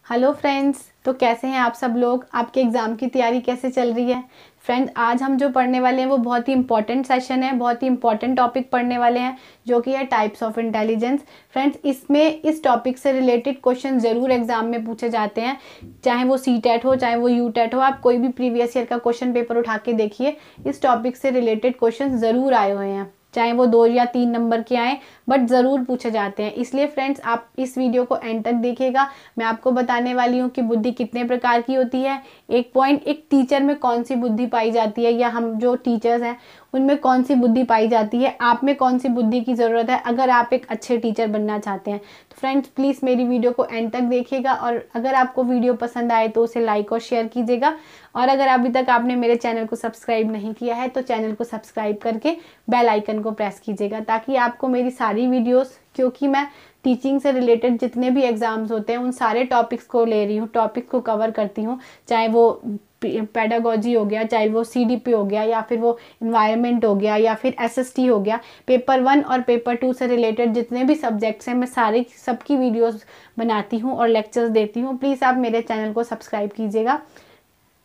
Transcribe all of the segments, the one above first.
Hello friends, तो कैसे हैं आप सब लोग। आपके एग्ज़ाम की तैयारी कैसे चल रही है। फ्रेंड्स, आज हम जो पढ़ने वाले हैं वो बहुत ही इंपॉर्टेंट सेशन है, बहुत ही इंपॉर्टेंट टॉपिक पढ़ने वाले हैं जो कि है टाइप्स ऑफ इंटेलिजेंस। फ्रेंड्स, इसमें इस टॉपिक से रिलेटेड क्वेश्चन ज़रूर एग्जाम में पूछे जाते हैं, चाहे वो CTET हो चाहे वो UTET हो। आप कोई भी प्रीवियस ईयर का क्वेश्चन पेपर उठा के देखिए, इस टॉपिक से रिलेटेड क्वेश्चन ज़रूर आए हुए हैं, चाहे वो 2 या 3 नंबर के आए, बट ज़रूर पूछे जाते हैं। इसलिए फ्रेंड्स, आप इस वीडियो को एंड तक देखिएगा। मैं आपको बताने वाली हूँ कि बुद्धि कितने प्रकार की होती है। एक पॉइंट, एक टीचर में कौन सी बुद्धि पाई जाती है, या हम जो टीचर्स हैं उनमें कौन सी बुद्धि पाई जाती है, आप में कौन सी बुद्धि की ज़रूरत है अगर आप एक अच्छे टीचर बनना चाहते हैं। तो फ्रेंड्स, प्लीज़ मेरी वीडियो को एंड तक देखिएगा, और अगर आपको वीडियो पसंद आए तो उसे लाइक और शेयर कीजिएगा। और अगर अभी तक आपने मेरे चैनल को सब्सक्राइब नहीं किया है तो चैनल को सब्सक्राइब करके बेल आइकन को प्रेस कीजिएगा, ताकि आपको मेरी सारी वीडियोस, क्योंकि मैं टीचिंग से रिलेटेड जितने भी एग्ज़ाम्स होते हैं उन सारे टॉपिक्स को ले रही हूँ, टॉपिक्स को कवर करती हूँ, चाहे वो पेडागोजी हो गया, चाहे वो CDP हो गया, या फिर वो इन्वायरमेंट हो गया, या फिर SST हो गया। पेपर 1 और पेपर 2 से रिलेटेड जितने भी सब्जेक्ट्स हैं मैं सारे सबकी वीडियोस बनाती हूँ और लेक्चर्स देती हूँ। प्लीज़ आप मेरे चैनल को सब्सक्राइब कीजिएगा।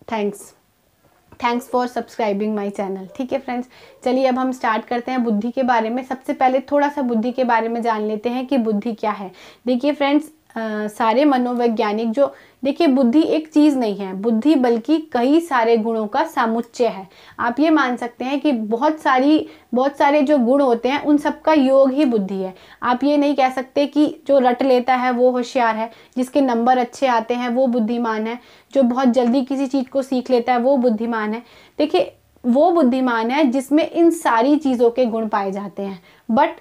Thanks for subscribing my channel. ठीक है फ्रेंड्स, चलिए अब हम स्टार्ट करते हैं बुद्धि के बारे में। सबसे पहले थोड़ा सा बुद्धि के बारे में जान लेते हैं कि बुद्धि क्या है। देखिए फ्रेंड्स, सारे मनोवैज्ञानिक जो, देखिए बुद्धि एक चीज़ नहीं है, बुद्धि बल्कि कई सारे गुणों का समुच्चय है। आप ये मान सकते हैं कि बहुत सारे जो गुण होते हैं उन सब का योग ही बुद्धि है। आप ये नहीं कह सकते कि जो रट लेता है वो होशियार है, जिसके नंबर अच्छे आते हैं वो बुद्धिमान है, जो बहुत जल्दी किसी चीज़ को सीख लेता है वो बुद्धिमान है। देखिए, वो बुद्धिमान है जिसमें इन सारी चीज़ों के गुण पाए जाते हैं। बट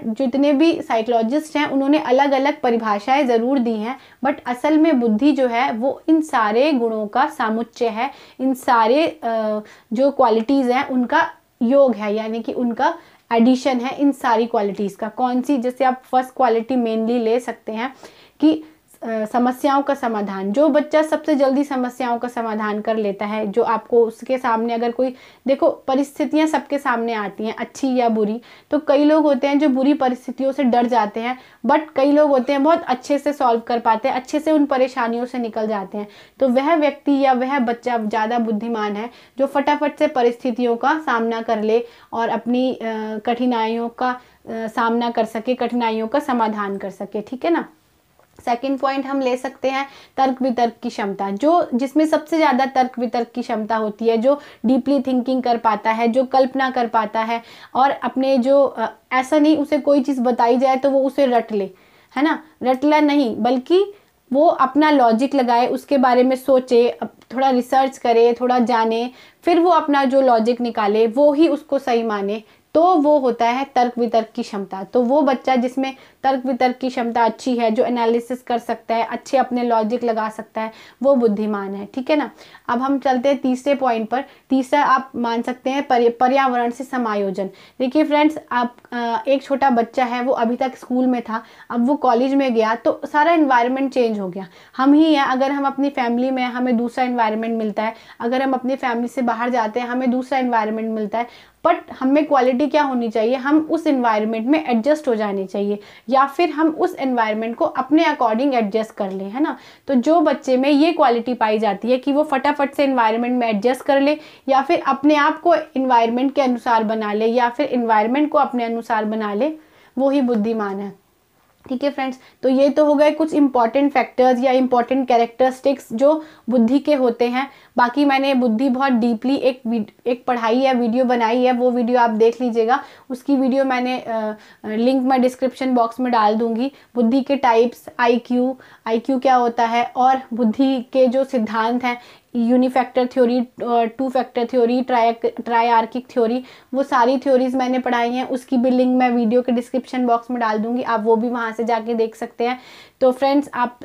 जितने भी साइकोलॉजिस्ट हैं उन्होंने अलग अलग परिभाषाएं ज़रूर दी हैं, बट असल में बुद्धि जो है वो इन सारे गुणों का समुच्चय है। इन सारे जो क्वालिटीज़ हैं उनका योग है, यानी कि उनका एडिशन है इन सारी क्वालिटीज़ का। कौन सी, जैसे आप फर्स्ट क्वालिटी मेनली ले सकते हैं कि समस्याओं का समाधान। जो बच्चा सबसे जल्दी समस्याओं का समाधान कर लेता है, जो आपको उसके सामने अगर कोई, देखो परिस्थितियां सबके सामने आती हैं अच्छी या बुरी, तो कई लोग होते हैं जो बुरी परिस्थितियों से डर जाते हैं, बट कई लोग होते हैं बहुत अच्छे से सॉल्व कर पाते हैं, अच्छे से उन परेशानियों से निकल जाते हैं। तो वह व्यक्ति या वह बच्चा ज़्यादा बुद्धिमान है जो फटाफट से परिस्थितियों का सामना कर ले और अपनी कठिनाइयों का सामना कर सके, कठिनाइयों का समाधान कर सके। ठीक है ना। सेकंड पॉइंट हम ले सकते हैं तर्क वितर्क की क्षमता, जो जिसमें सबसे ज़्यादा तर्क वितर्क की क्षमता होती है, जो डीपली थिंकिंग कर पाता है, जो कल्पना कर पाता है, और अपने जो ऐसा नहीं उसे कोई चीज़ बताई जाए तो वो उसे रट ले, है ना, रटला नहीं, बल्कि वो अपना लॉजिक लगाए, उसके बारे में सोचे, थोड़ा रिसर्च करे, थोड़ा जाने, फिर वो अपना जो लॉजिक निकाले वो ही उसको सही माने, तो वो होता है तर्क वितर्क की क्षमता। तो वो बच्चा जिसमें तर्क वितर्क की क्षमता अच्छी है, जो एनालिसिस कर सकता है, अच्छे अपने लॉजिक लगा सकता है, वो बुद्धिमान है। ठीक है ना। अब हम चलते हैं तीसरे पॉइंट पर। तीसरा आप मान सकते हैं पर्यावरण से समायोजन। देखिए फ्रेंड्स, आप एक छोटा बच्चा है, वो अभी तक स्कूल में था, अब वो कॉलेज में गया तो सारा इन्वायरमेंट चेंज हो गया। हम ही हैं, अगर हम अपनी फैमिली में हमें दूसरा इन्वायरमेंट मिलता है, अगर हम अपनी फैमिली से बाहर जाते हैं हमें दूसरा इन्वायरमेंट मिलता है, बट हमें क्वालिटी क्या होनी चाहिए, हम उस एनवायरनमेंट में एडजस्ट हो जाने चाहिए, या फिर हम उस एनवायरनमेंट को अपने अकॉर्डिंग एडजस्ट कर लें, है ना। तो जो बच्चे में ये क्वालिटी पाई जाती है कि वो फटाफट से एनवायरनमेंट में एडजस्ट कर ले, या फिर अपने आप को एनवायरनमेंट के अनुसार बना ले, या फिर एनवायरनमेंट को अपने अनुसार बना ले, वो ही बुद्धिमान है। ठीक है फ्रेंड्स, तो ये तो हो गए कुछ इंपॉर्टेंट फैक्टर्स या इंपॉर्टेंट कैरेक्टरिस्टिक्स जो बुद्धि के होते हैं। बाकी मैंने बुद्धि बहुत डीपली एक पढ़ाई या वीडियो बनाई है, वो वीडियो आप देख लीजिएगा, उसकी वीडियो मैंने लिंक मैं डिस्क्रिप्शन बॉक्स में डाल दूंगी। बुद्धि के टाइप्स, IQ क्या होता है, और बुद्धि के जो सिद्धांत हैं, यूनिफैक्टर थ्योरी, 2 फैक्टर थ्योरी, ट्रायआर्किक थ्योरी, वो सारी थ्योरीज मैंने पढ़ाई हैं। उसकी भी लिंक मैं वीडियो के डिस्क्रिप्शन बॉक्स में डाल दूंगी, आप वो भी वहाँ से जाके देख सकते हैं। तो फ्रेंड्स, आप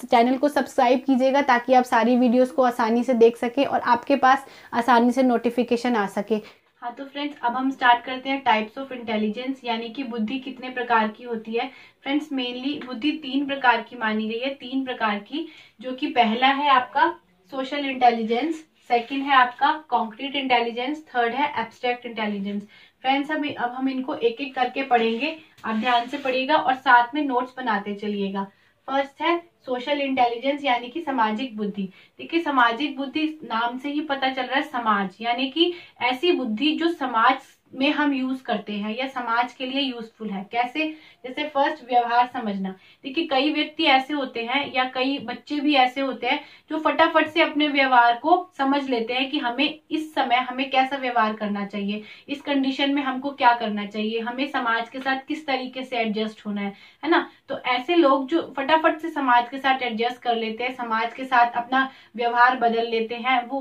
चैनल को सब्सक्राइब कीजिएगा ताकि आप सारी वीडियोस को आसानी से देख सकें और आपके पास आसानी से नोटिफिकेशन आ सके। हाँ, तो फ्रेंड्स अब हम स्टार्ट करते हैं टाइप्स ऑफ इंटेलिजेंस, यानी कि बुद्धि कितने प्रकार की होती है। फ्रेंड्स, मेनली बुद्धि 3 प्रकार की मानी गई है, 3 प्रकार की, जो कि पहला है आपका सोशल इंटेलिजेंस, सेकंड है आपका कॉन्क्रीट इंटेलिजेंस, थर्ड है एब्स्ट्रैक्ट इंटेलिजेंस। फ्रेंड्स, अब हम इनको एक एक करके पढ़ेंगे, आप ध्यान से पढ़िएगा और साथ में नोट्स बनाते चलिएगा। फर्स्ट है सोशल इंटेलिजेंस यानी कि सामाजिक बुद्धि। देखिए सामाजिक बुद्धि नाम से ही पता चल रहा है समाज, यानी कि ऐसी बुद्धि जो समाज में हम यूज करते हैं या समाज के लिए यूजफुल है। कैसे? जैसे फर्स्ट व्यवहार समझना। देखिए कई व्यक्ति ऐसे होते हैं या कई बच्चे भी ऐसे होते हैं जो फटाफट से अपने व्यवहार को समझ लेते हैं कि हमें इस समय हमें कैसा व्यवहार करना चाहिए, इस कंडीशन में हमको क्या करना चाहिए, हमें समाज के साथ किस तरीके से एडजस्ट होना है ना। तो ऐसे लोग जो फटाफट से समाज के साथ एडजस्ट कर लेते हैं, समाज के साथ अपना व्यवहार बदल लेते हैं, वो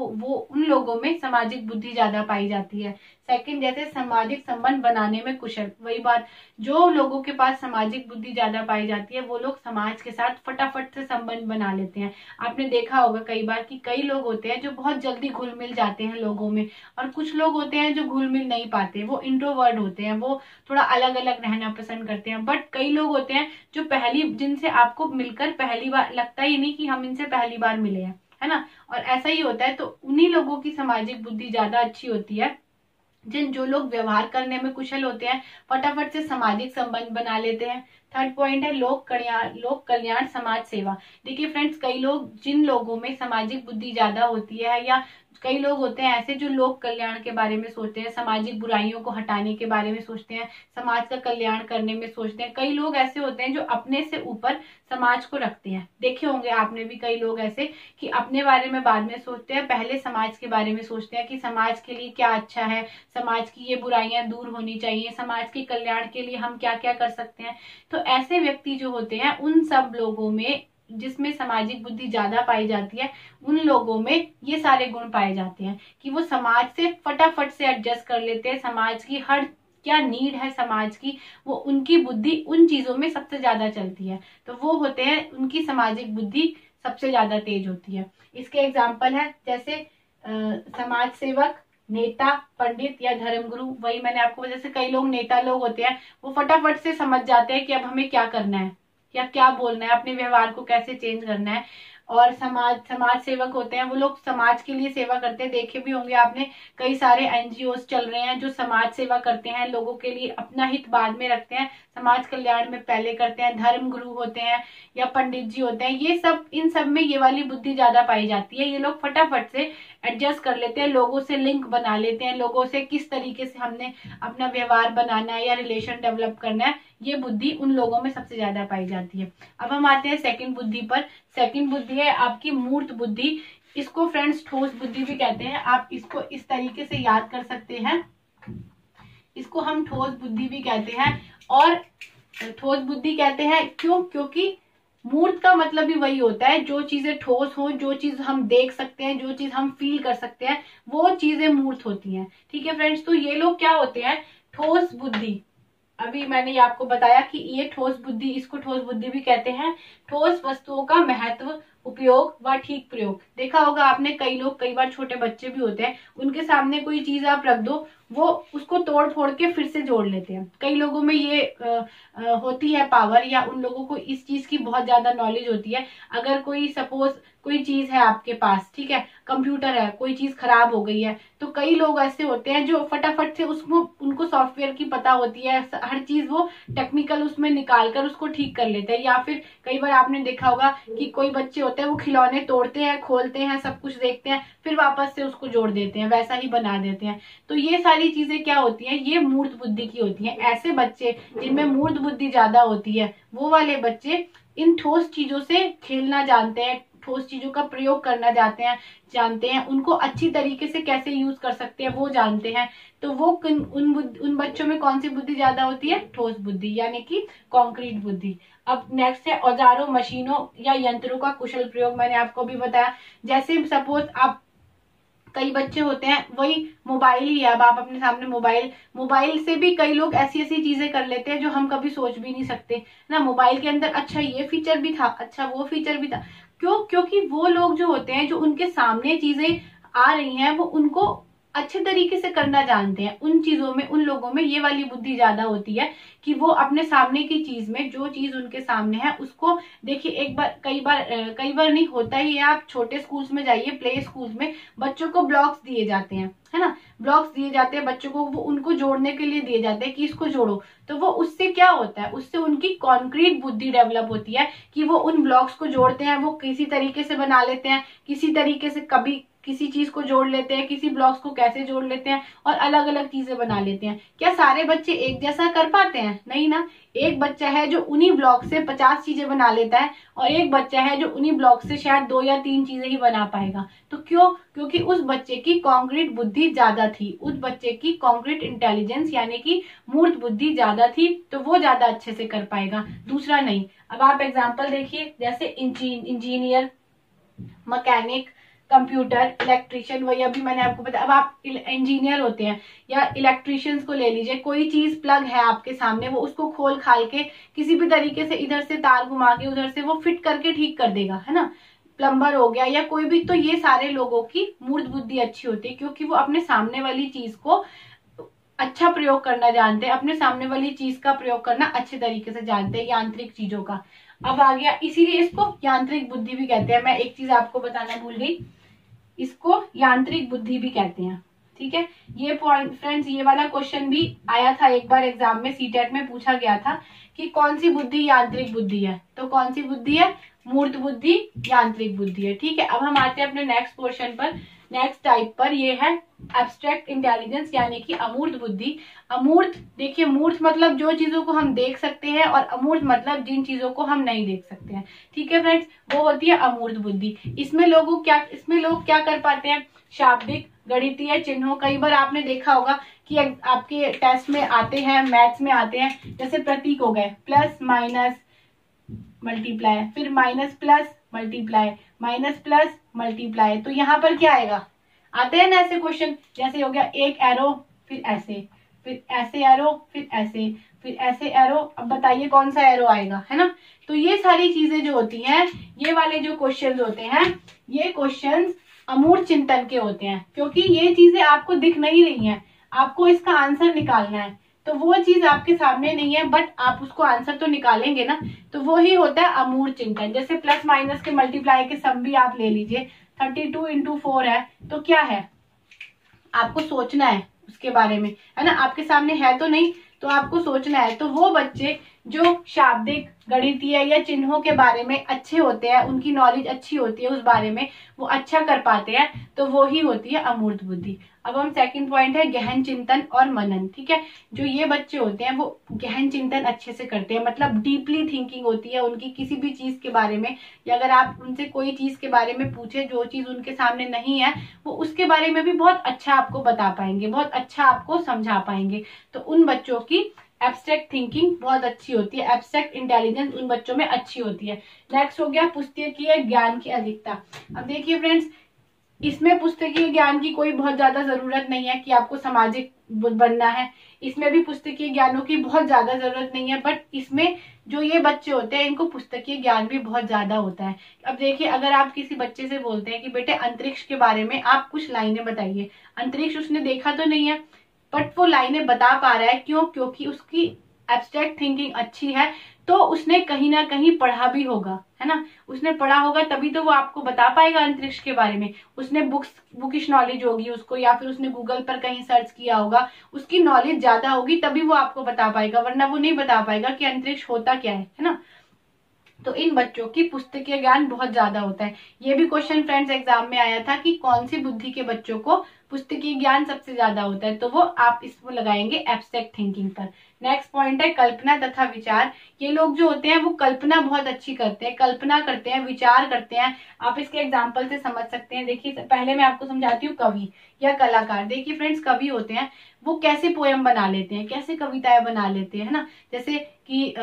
उन लोगों में सामाजिक बुद्धि ज्यादा पाई जाती है। सेकंड, जैसे सामाजिक संबंध बनाने में कुशल। वही बात, जो लोगों के पास सामाजिक बुद्धि ज्यादा पाई जाती है वो लोग समाज के साथ फटाफट से संबंध बना लेते हैं। आपने देखा होगा कई बार कि कई लोग होते हैं जो बहुत जल्दी घुल मिल जाते हैं लोगों में, और कुछ लोग होते हैं जो घुल मिल नहीं पाते, वो इंट्रोवर्ट होते हैं, वो थोड़ा अलग अलग रहना पसंद करते हैं। बट कई लोग होते हैं जो जिनसे आपको मिलकर पहली बार लगता ही नहीं कि हम इनसे पहली बार मिले हैं, है ना। और ऐसा ही होता है, तो उन्हीं लोगों की सामाजिक बुद्धि ज्यादा अच्छी होती है जो लोग व्यवहार करने में कुशल होते हैं, फटाफट से सामाजिक संबंध बना लेते हैं। थर्ड पॉइंट है लोक कल्याण समाज सेवा। देखिए फ्रेंड्स, कई लोग जिन लोगों में सामाजिक बुद्धि ज्यादा होती है, या कई लोग होते हैं ऐसे जो लोक कल्याण के बारे में सोचते हैं, सामाजिक बुराइयों को हटाने के बारे में सोचते हैं, समाज का कल्याण करने में सोचते हैं। कई लोग ऐसे होते हैं जो अपने से ऊपर समाज को रखते हैं। देखे होंगे आपने भी कई लोग ऐसे कि अपने बारे में बाद में सोचते हैं, पहले समाज के बारे में सोचते हैं कि समाज के लिए क्या अच्छा है, समाज की ये बुराइयां दूर होनी चाहिए, समाज के कल्याण के लिए हम क्या क्या कर सकते हैं। तो ऐसे व्यक्ति जो होते हैं उन सब लोगों में जिसमें सामाजिक बुद्धि ज्यादा पाई जाती है, उन लोगों में ये सारे गुण पाए जाते हैं कि वो समाज से फटाफट से एडजस्ट कर लेते हैं। समाज की हर क्या नीड है समाज की, वो उनकी बुद्धि उन चीजों में सबसे ज्यादा चलती है, तो वो होते हैं उनकी सामाजिक बुद्धि सबसे ज्यादा तेज होती है। इसके एग्जाम्पल है जैसे समाज सेवक, नेता, पंडित या धर्मगुरु। वही मैंने आपको, जैसे कई लोग नेता लोग होते हैं वो फटाफट से समझ जाते हैं कि अब हमें क्या करना है या क्या बोलना है, अपने व्यवहार को कैसे चेंज करना है। और समाज सेवक होते हैं, वो लोग समाज के लिए सेवा करते हैं। देखे भी होंगे आपने कई सारे एनजीओस चल रहे हैं जो समाज सेवा करते हैं, लोगों के लिए अपना हित बाद में रखते हैं, समाज कल्याण में पहले करते हैं। धर्म गुरु होते हैं या पंडित जी होते हैं, ये सब, इन सब में ये वाली बुद्धि ज्यादा पाई जाती है। ये लोग फटाफट से एडजस्ट कर लेते हैं, लोगों से लिंक बना लेते हैं, लोगों से किस तरीके से हमने अपना व्यवहार बनाना है या रिलेशन डेवलप करना है, ये बुद्धि उन लोगों में सबसे ज्यादा पाई जाती है। अब हम आते हैं सेकंड बुद्धि पर। सेकंड बुद्धि है आपकी मूर्त बुद्धि। इसको फ्रेंड्स ठोस बुद्धि भी कहते हैं। आप इसको इस तरीके से याद कर सकते हैं, इसको हम ठोस बुद्धि भी कहते हैं। और ठोस बुद्धि कहते हैं क्यों? क्योंकि मूर्त का मतलब भी वही होता है, जो चीजें ठोस हो, जो चीज हम देख सकते हैं, जो चीज हम फील कर सकते हैं, वो चीजें मूर्त होती हैं। ठीक है फ्रेंड्स, तो ये लोग क्या होते हैं? ठोस बुद्धि। अभी मैंने ये आपको बताया कि ये ठोस बुद्धि, इसको ठोस बुद्धि भी कहते हैं। ठोस वस्तुओं का महत्व, उपयोग व ठीक प्रयोग। देखा होगा आपने, कई लोग, कई बार छोटे बच्चे भी होते हैं, उनके सामने कोई चीज आप रख दो, वो उसको तोड़ फोड़ के फिर से जोड़ लेते हैं। कई लोगों में ये होती है पावर, या उन लोगों को इस चीज की बहुत ज्यादा नॉलेज होती है। अगर कोई सपोज कोई चीज है आपके पास, ठीक है, कंप्यूटर है, कोई चीज खराब हो गई है, तो कई लोग ऐसे होते हैं जो फटाफट से उनको सॉफ्टवेयर की पता होती है, हर चीज वो टेक्निकल उसमें निकाल कर उसको ठीक कर लेते हैं। या फिर कई बार आपने देखा होगा कि कोई बच्चे होते हैं वो खिलौने तोड़ते हैं, खोलते हैं, सब कुछ देखते हैं, फिर वापस से उसको जोड़ देते हैं, वैसा ही बना देते हैं। तो ये सारी चीजें क्या होती हैं? ये मूर्त बुद्धि की होती हैं। ऐसे बच्चे जिनमें मूर्त बुद्धि ज्यादा होती है, वो वाले बच्चे इन ठोस चीजों से खेलना जानते हैं, ठोस चीजों का प्रयोग करना जानते हैं, उनको अच्छी तरीके से कैसे यूज कर सकते हैं वो जानते हैं। तो वो उन बच्चों में कौन सी बुद्धि ज्यादा होती है? ठोस बुद्धि, यानी कि कॉन्क्रीट बुद्धि। अब नेक्स्ट है औजारों, मशीनों या यंत्रों का कुशल प्रयोग। मैंने आपको भी बताया, जैसे सपोज आप, कई बच्चे होते हैं, वही मोबाइल ही है, अब आप अपने सामने मोबाइल से भी कई लोग ऐसी ऐसी चीजें कर लेते हैं जो हम कभी सोच भी नहीं सकते ना। मोबाइल के अंदर अच्छा ये फीचर भी था, अच्छा वो फीचर भी था। क्यों? क्योंकि वो लोग जो होते हैं, जो उनके सामने चीजें आ रही हैं, वो उनको अच्छे तरीके से करना जानते हैं। उन चीजों में, उन लोगों में ये वाली बुद्धि ज्यादा होती है कि वो अपने सामने की चीज में, जो चीज उनके सामने है उसको देखिए, एक बार, कई बार नहीं होता ही है। आप छोटे स्कूल्स में जाइए, प्ले स्कूल्स में बच्चों को ब्लॉक्स दिए जाते हैं, है ना, ब्लॉक्स दिए जाते हैं बच्चों को, वो उनको जोड़ने के लिए दिए जाते हैं कि इसको जोड़ो। तो वो उससे क्या होता है, उससे उनकी कॉन्क्रीट बुद्धि डेवलप होती है कि वो उन ब्लॉक्स को जोड़ते हैं, वो किसी तरीके से बना लेते हैं, किसी तरीके से कभी किसी चीज को जोड़ लेते हैं, किसी ब्लॉक्स को कैसे जोड़ लेते हैं और अलग अलग चीजें बना लेते हैं। क्या सारे बच्चे एक जैसा कर पाते हैं? नहीं ना। एक बच्चा है जो उन्हीं ब्लॉक से 50 चीजें बना लेता है और एक बच्चा है जो उन्हीं ब्लॉक से शायद 2 या 3 चीजें ही बना पाएगा। तो क्यों? क्योंकि उस बच्चे की कॉन्क्रीट बुद्धि ज्यादा थी, उस बच्चे की कॉन्क्रीट इंटेलिजेंस यानी कि मूर्त बुद्धि ज्यादा थी, तो वो ज्यादा अच्छे से कर पाएगा, दूसरा नहीं। अब आप एग्जाम्पल देखिए, जैसे इंजीनियर, मैकेनिक, कंप्यूटर, इलेक्ट्रिशियन, वही अभी मैंने आपको बताया। अब आप इंजीनियर होते हैं या इलेक्ट्रिशियंस को ले लीजिए, कोई चीज प्लग है आपके सामने, वो उसको खोल खाल के किसी भी तरीके से इधर से तार घुमा के उधर से वो फिट करके ठीक कर देगा, है ना। प्लम्बर हो गया या कोई भी, तो ये सारे लोगों की मूर्त बुद्धि अच्छी होती है क्योंकि वो अपने सामने वाली चीज को अच्छा प्रयोग करना जानते हैं, अपने सामने वाली चीज का प्रयोग करना अच्छे तरीके से जानते हैं, यांत्रिक चीजों का। अब आ गया, इसीलिए इसको यांत्रिक बुद्धि भी कहते हैं। मैं एक चीज आपको बताना भूल गई, इसको यांत्रिक बुद्धि भी कहते हैं, ठीक है। ये पॉइंट फ्रेंड्स, ये वाला क्वेश्चन भी आया था एक बार एग्जाम में, सीटेट में पूछा गया था कि कौन सी बुद्धि यांत्रिक बुद्धि है। तो कौन सी बुद्धि है? मूर्त बुद्धि, यांत्रिक बुद्धि है, ठीक है। अब हम आते हैं अपने नेक्स्ट क्वेश्चन पर, नेक्स्ट टाइप पर। ये है एब्स्ट्रैक्ट इंटेलिजेंस यानी कि अमूर्त बुद्धि। अमूर्त, देखिए, मूर्त मतलब जो चीजों को हम देख सकते हैं और अमूर्त मतलब जिन चीजों को हम नहीं देख सकते हैं, ठीक है फ्रेंड्स, वो होती है अमूर्त बुद्धि। इसमें लोग क्या कर पाते हैं? शाब्दिक, गणितीय चिन्हों, कई बार आपने देखा होगा कि आपके टेस्ट में आते हैं, मैथ्स में आते हैं, जैसे प्रतीक हो गए, प्लस माइनस मल्टीप्लाई, फिर minus plus multiply, minus plus multiply. तो यहाँ पर क्या आएगा? आते हैं ना ऐसे क्वेश्चन, जैसे हो गया एक एरो, फिर ऐसे, फिर ऐसे एरो, फिर ऐसे, फिर ऐसे एरो। अब बताइए कौन सा एरो आएगा, है ना। तो ये सारी चीजें जो होती हैं, ये वाले जो क्वेश्चंस होते हैं, ये क्वेश्चंस अमूर्त चिंतन के होते हैं, क्योंकि ये चीजें आपको दिख नहीं रही हैं, आपको इसका आंसर निकालना है। तो वो चीज आपके सामने नहीं है, बट आप उसको आंसर तो निकालेंगे ना, तो वो ही होता है अमूर्त चिंतन। जैसे प्लस माइनस के मल्टीप्लाई के सम भी आप ले लीजिए, 32 × 4 है, तो क्या है, आपको सोचना है उसके बारे में, है ना। आपके सामने है तो नहीं, तो आपको सोचना है। तो वो बच्चे जो शाब्दिक, गणितीय या चिन्हों के बारे में अच्छे होते हैं, उनकी नॉलेज अच्छी होती है उस बारे में, वो अच्छा कर पाते हैं, तो वो ही होती है अमूर्त बुद्धि। अब हम सेकंड पॉइंट है गहन चिंतन और मनन, ठीक है। जो ये बच्चे होते हैं वो गहन चिंतन अच्छे से करते हैं, मतलब डीपली थिंकिंग होती है उनकी किसी भी चीज के बारे में, या अगर आप उनसे कोई चीज के बारे में पूछे जो चीज उनके सामने नहीं है, वो उसके बारे में भी बहुत अच्छा आपको बता पाएंगे, बहुत अच्छा आपको समझा पाएंगे। तो उन बच्चों की एब्स्ट्रैक्ट थिंकिंग बहुत अच्छी होती है, एब्स्ट्रैक्ट इंटेलिजेंस उन बच्चों में अच्छी होती है। नेक्स्ट हो गया पुस्तकीय ज्ञान की अधिकता। अब देखिए फ्रेंड्स, इसमें पुस्तकीय ज्ञान की कोई बहुत ज्यादा जरूरत नहीं है कि आपको सामाजिक बनना है, इसमें भी पुस्तकीय ज्ञानों की बहुत ज्यादा जरूरत नहीं है, बट इसमें जो ये बच्चे होते हैं इनको पुस्तकीय ज्ञान भी बहुत ज्यादा होता है। अब देखिए, अगर आप किसी बच्चे से बोलते हैं कि बेटे अंतरिक्ष के बारे में आप कुछ लाइनें बताइए, अंतरिक्ष उसने देखा तो नहीं है, बट वो लाइनें बता पा रहा है, क्यों? क्योंकि उसकी एब्स्ट्रैक्ट थिंकिंग अच्छी है, तो उसने कहीं ना कहीं पढ़ा भी होगा, है ना, उसने पढ़ा होगा, तभी तो वो आपको बता पाएगा अंतरिक्ष के बारे में। उसने बुकिश नॉलेज होगी उसको, या फिर उसने गूगल पर कहीं सर्च किया होगा, उसकी नॉलेज ज्यादा होगी, तभी वो आपको बता पाएगा, वरना वो नहीं बता पाएगा कि अंतरिक्ष होता क्या है ना। तो इन बच्चों की पुस्तकीय ज्ञान बहुत ज्यादा होता है। ये भी क्वेश्चन फ्रेंड्स एग्जाम में आया था कि कौन सी बुद्धि के बच्चों को पुस्तकीय ज्ञान सबसे ज्यादा होता है, तो वो आप इसको लगाएंगे एब्स्ट्रैक्ट थिंकिंग पर। नेक्स्ट पॉइंट है कल्पना तथा विचार। ये लोग जो होते हैं वो कल्पना बहुत अच्छी करते हैं, कल्पना करते हैं, विचार करते हैं। आप इसके एग्जाम्पल से समझ सकते हैं। देखिए, पहले मैं आपको समझाती हूँ कवि या कलाकार। देखिए फ्रेंड्स, कवि होते हैं वो कैसे पोयम बना लेते हैं, कैसे कविताएं बना लेते हैं, है ना। जैसे कि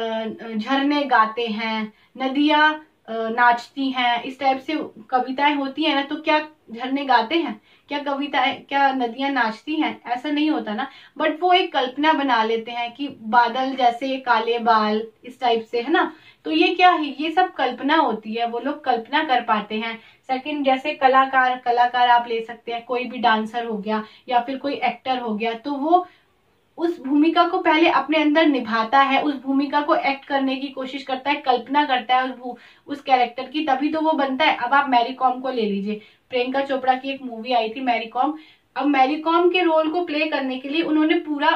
झरने गाते हैं, नदियां नाचती हैं, इस टाइप से कविताएं होती हैं ना, तो क्या झरने गाते हैं, क्या कविताएं, क्या नदियां नाचती हैं? ऐसा नहीं होता ना। बट वो एक कल्पना बना लेते हैं कि बादल जैसे काले बाल, इस टाइप से, है ना। तो ये क्या है, ये सब कल्पना होती है, वो लोग कल्पना कर पाते हैं। सेकंड, जैसे कलाकार आप ले सकते हैं, कोई भी डांसर हो गया या फिर कोई एक्टर हो गया, तो वो उस भूमिका को पहले अपने अंदर निभाता है, उस भूमिका को एक्ट करने की कोशिश करता है, कल्पना करता है उस कैरेक्टर की, तभी तो वो बनता है। अब आप मैरी कॉम को ले लीजिए, प्रियंका चोपड़ा की एक मूवी आई थी मैरी कॉम। अब मैरी कॉम के रोल को प्ले करने के लिए उन्होंने पूरा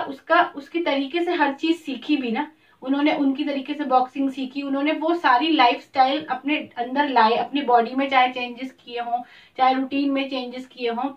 उसकी तरीके से हर चीज सीखी भी ना, उन्होंने उनकी तरीके से बॉक्सिंग सीखी, उन्होंने वो सारी लाइफस्टाइल अपने अंदर लाए, अपनी बॉडी में चाहे चेंजेस किए हों, चाहे रूटीन में चेंजेस किए हों,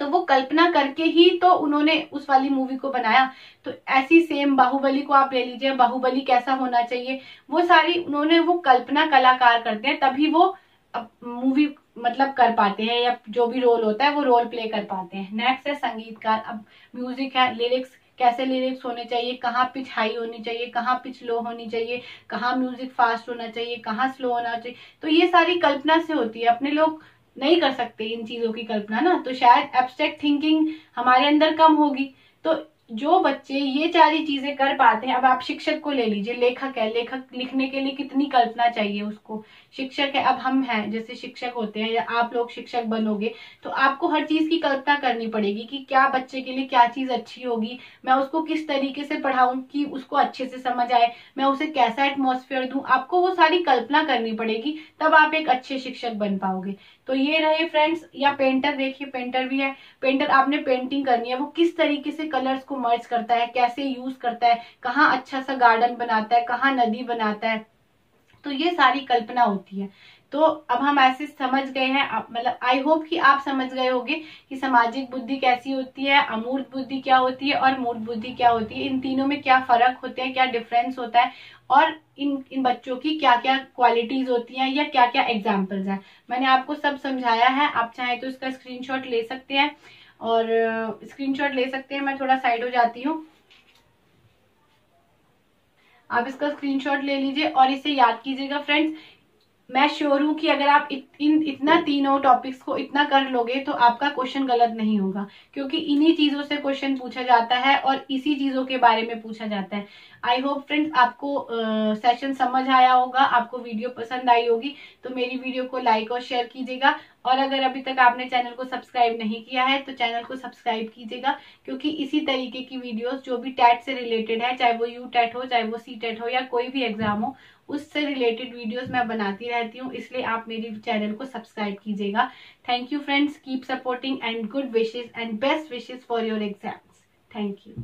तो वो कल्पना करके ही तो उन्होंने उस वाली मूवी को बनाया। तो ऐसी सेम बाहुबली को आप ले लीजिए, बाहुबली कैसा होना चाहिए, वो सारी उन्होंने, वो कल्पना कलाकार करते हैं, तभी वो मूवी मतलब कर पाते हैं, या जो भी रोल होता है वो रोल प्ले कर पाते हैं। नेक्स्ट है संगीतकार। अब म्यूजिक है, लिरिक्स, कैसे लिरिक्स होने चाहिए, कहाँ पिच हाई होनी चाहिए, कहाँ पिच लो होनी चाहिए, कहाँ म्यूजिक फास्ट होना चाहिए, कहाँ स्लो होना चाहिए, तो ये सारी कल्पना से होती है। अपने लोग नहीं कर सकते इन चीजों की कल्पना ना, तो शायद एब्स्ट्रैक्ट थिंकिंग हमारे अंदर कम होगी। तो जो बच्चे ये सारी चीजें कर पाते हैं, अब आप शिक्षक को ले लीजिए, लेखक है, लेखक लिखने के लिए कितनी कल्पना चाहिए उसको। शिक्षक है, अब हम हैं जैसे शिक्षक होते हैं, या आप लोग शिक्षक बनोगे, तो आपको हर चीज की कल्पना करनी पड़ेगी कि क्या बच्चे के लिए क्या चीज अच्छी होगी, मैं उसको किस तरीके से पढ़ाऊं कि उसको अच्छे से समझ आए, मैं उसे कैसा एटमॉस्फेयर दूं, आपको वो सारी कल्पना करनी पड़ेगी, तब आप एक अच्छे शिक्षक बन पाओगे। तो ये रहे फ्रेंड्स। या पेंटर देखिए, पेंटर भी है, पेंटर आपने पेंटिंग करनी है, वो किस तरीके से कलर्स को मर्ज करता है, कैसे यूज करता है, कहाँ अच्छा सा गार्डन बनाता है, कहाँ नदी बनाता है, तो ये सारी कल्पना होती है। तो अब हम ऐसे समझ गए हैं, मतलब आई होप कि आप समझ गए होंगे कि सामाजिक बुद्धि कैसी होती है, अमूर्त बुद्धि क्या होती है और मूर्त बुद्धि क्या होती है, इन तीनों में क्या फर्क होते हैं, क्या डिफरेंस होता है, और इन बच्चों की क्या क्या क्वालिटीज होती हैं, या क्या क्या एग्जाम्पल्स हैं। मैंने आपको सब समझाया है, आप चाहें तो इसका स्क्रीनशॉट ले सकते हैं, और स्क्रीनशॉट ले सकते हैं। मैं थोड़ा साइड हो जाती हूँ, आप इसका स्क्रीनशॉट ले लीजिए और इसे याद कीजिएगा फ्रेंड्स। मैं श्योर हूं कि अगर आप इतना तीनों टॉपिक्स को इतना कर लोगे तो आपका क्वेश्चन गलत नहीं होगा, क्योंकि इन्हीं चीजों से क्वेश्चन पूछा जाता है और इसी चीजों के बारे में पूछा जाता है। आई होप फ्रेंड्स आपको सेशन समझ आया होगा, आपको वीडियो पसंद आई होगी, तो मेरी वीडियो को लाइक और शेयर कीजिएगा। और अगर अभी तक आपने चैनल को सब्सक्राइब नहीं किया है तो चैनल को सब्सक्राइब कीजिएगा, क्योंकि इसी तरीके की वीडियोस जो भी टैट से रिलेटेड है, चाहे वो यू टैट हो, चाहे वो सी टैट हो, या कोई भी एग्जाम हो, उससे रिलेटेड वीडियोस मैं बनाती रहती हूँ, इसलिए आप मेरी चैनल को सब्सक्राइब कीजिएगा। Thank you friends, keep supporting and good wishes and best wishes for your exams. Thank you.